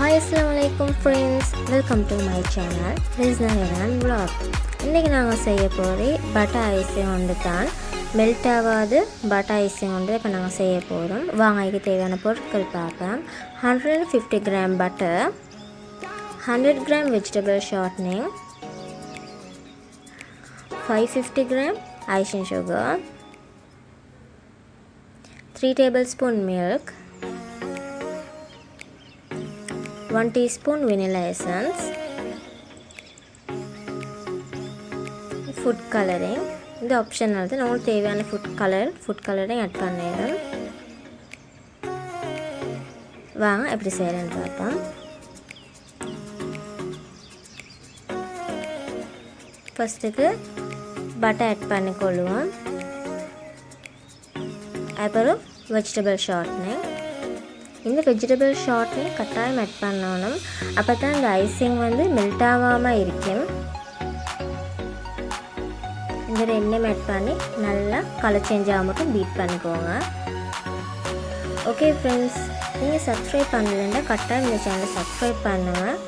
Hi, assalamualaikum friends. Welcome to my channel. This is Narayan vlog. இன்னைக்கு நாங்க செய்ய போறே பட்டர் ஐசிங் ஒன்று தான். மெல்ட் ஆகாது பட்டர் ஐசிங் ஒன்று இப்போ நாங்க செய்ய போறோம். வாங்க இதுக்கு தேவையான பொருட்கள் பார்க்கலாம். 150 gram butter, 100 gram vegetable shortening, 550 gram icing sugar, 3 tablespoon milk, 1 teaspoon vanilla essence, food coloring. இது ஆப்ஷனல் தான். உங்களுக்கு தேவையான ஃபுட் கலரிங் ஆட் பண்ணிடுறேன். வாங்க எப்படி செய்யறேன்னு பார்ப்போம். ஃபர்ஸ்ட்டுக்கு பட்டர் ஆட் பண்ணிக்கொள்ளுவோம். அப்புறம் வெஜிடபிள் ஷார்ட்னிங். இந்த வெஜிடபிள் ஷார்ட்னிங் கட்டாயம் ஆட் பண்ணணும். அப்போ தான் இந்த ஐசிங் வந்து மெல்ட் ஆகாமல் இருக்கும். இந்த ரெண்டையும் ஆட் பண்ணி நல்லா கலர் சேஞ்ச் ஆக மட்டும் பீட் பண்ணிக்கோங்க. ஓகே ஃப்ரெண்ட்ஸ், நீங்கள் சப்ஸ்கிரைப் பண்ணலைன்னா கட்டாயம் இந்த சேனலை சப்ஸ்கிரைப் பண்ணுங்கள்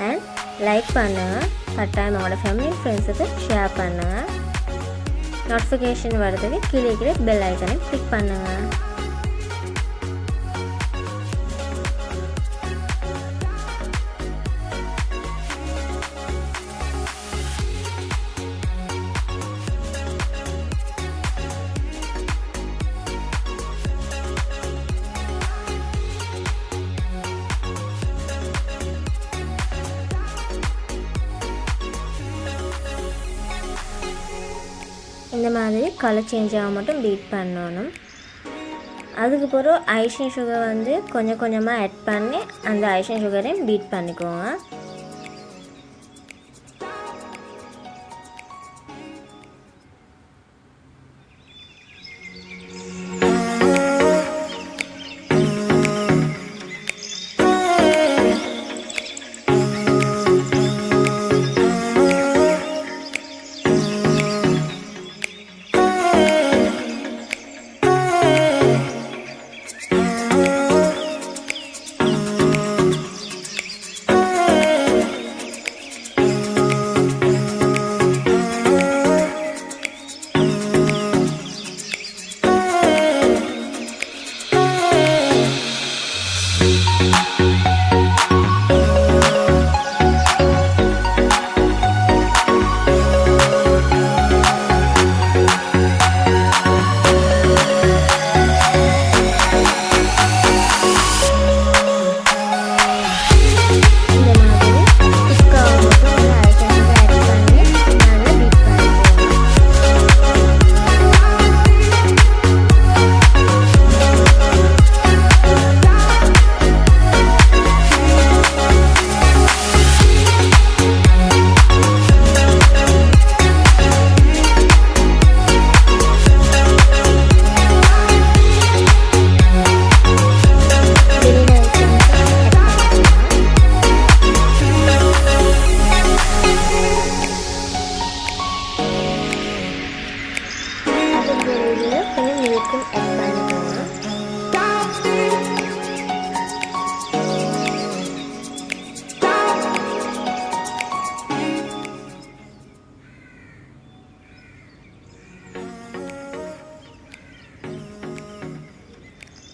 அண்ட் லைக் பண்ணுங்கள். கட்டாயம் உங்களோட ஃபேமிலி ஃப்ரெண்ட்ஸுக்கு ஷேர் பண்ணுங்கள். நோட்டிஃபிகேஷன் வர்றதுக்கு கீழே இருக்கிற பெல் ஐக்கனை கிளிக் பண்ணுங்கள். இந்த மாதிரி கலர் சேஞ்ச் ஆக மட்டும் பீட் பண்ணணும். அதுக்கு பிறகு ஐசிங் சுகர் வந்து கொஞ்சம் கொஞ்சமாக ஆட் பண்ணி அந்த ஐசிங் சுகரையும் பீட் பண்ணிக்கோங்க.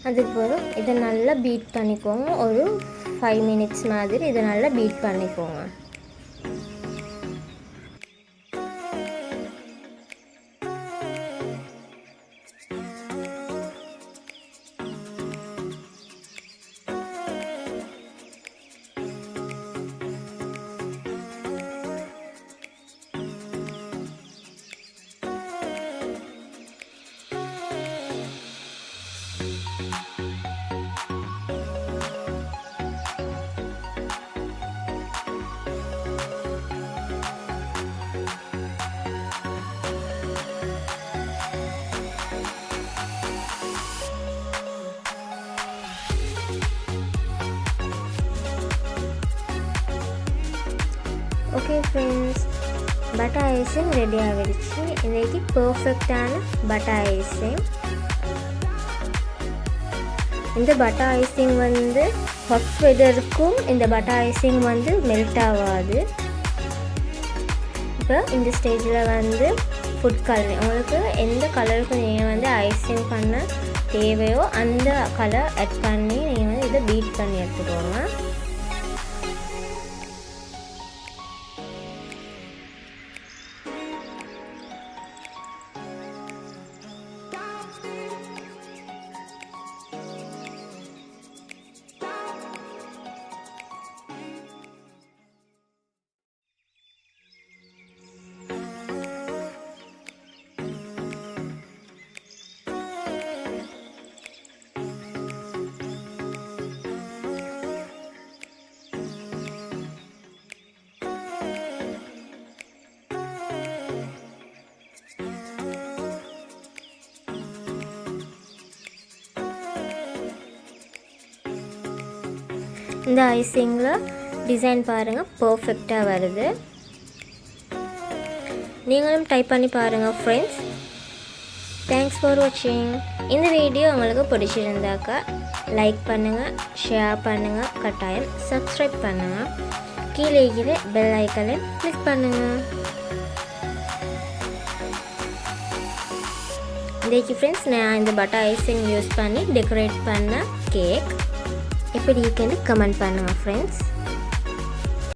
அதுக்கு பிறகு இதை நல்லா பீட் பண்ணிக்கோங்க. ஒரு 5 minutes மாதிரி இதை நல்லா பீட் பண்ணிக்கோங்க. Okay friends, butter icing ready ஆகிடுச்சு. இதுக்கு பர்ஃபெக்டான பட்டர் ஐசிங். இந்த பட்டர் ஐசிங் வந்து ஹாட் வெதருக்கும் இந்த பட்டர் ஐசிங் வந்து மெல்ட் ஆகாது. இப்போ இந்த ஸ்டேஜில் வந்து ஃபுட் கலர் உங்களுக்கு எந்த கலருக்கு நீங்கள் வந்து ஐசிங் பண்ண தேவையோ அந்த கலர் ஆட் பண்ணி நீங்கள் வந்து இதை பீட் பண்ணி எடுத்துக்கோங்க. இந்த ஐசிங்கில் டிசைன் பாருங்கள் பர்ஃபெக்டாக வருது. நீங்களும் டைப் பண்ணி பாருங்கள் ஃப்ரெண்ட்ஸ். தேங்க்ஸ் ஃபார் வாட்சிங். இந்த வீடியோ உங்களுக்கு பிடிச்சிருந்தாக்கா லைக் பண்ணுங்கள், ஷேர் பண்ணுங்கள், கட்டாயம் சப்ஸ்கிரைப் பண்ணுங்கள். கீழே இருக்கிற பெல் ஐக்கனை கிளிக் பண்ணுங்கள். இன்றைக்கி ஃப்ரெண்ட்ஸ் நான் இந்த பட்டர் ஐசிங் யூஸ் பண்ணி டெக்கரேட் பண்ண கேக் எப்படி இருக்குன்னு கமெண்ட் பண்ணுங்கள் ஃப்ரெண்ட்ஸ்.